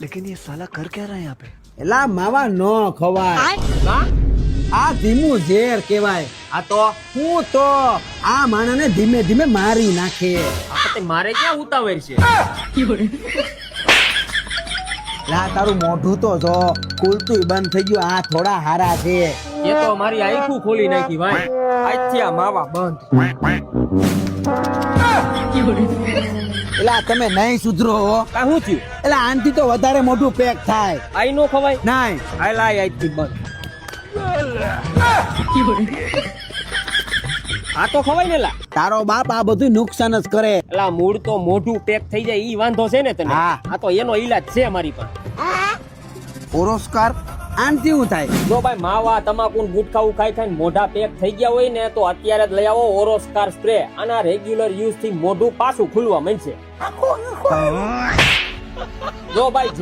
लेकिन ये साला कर क्या रहा है यहाँ पे? એલા માવા નો ખવાય આ ધીમું ઝેર કેવાય આ તો હું તો આ માણસને ધીમે ધીમે મારી નાખે મારે ક્યાં ઉતાવળ છે લા તારું મોઢું તો જો ખુલતું બંધ થઈ ગયું આ થોડા હારા છે એ તો મારી આંખું ખોલી નાખી ભાઈ આજથી આ માવા બંધ એલા તમે નહીં સુધરો હો આ શું થયું એલા આનથી તો વધારે મોઢું પેક થાય આઈ નો ખવાય નહીં આ લાય આજથી બંધ આ તો ખવાય ને લા તારો બાપ આ બધું નુકસાન જ કરે એલા મૂળ તો મોઢું પેક થઈ જાય ઈ વાંધો છે ને તને હા. આ તો એનો ઈલાજ છે મારી પાસે પુરસ્કાર આનથી શું થાય જો ભાઈ માવા તમાકુ ને ગુટખાવું ખાઈ ખાઈને મોઢા પેક થઈ ગયા હોય ને તો અત્યારે જ લઈ આવો ઓરોસ્કાર સ્પ્રે આના રેગ્યુલર યુઝ થી મોઢું પાછું ખુલવા માંડશે જો ભાઈ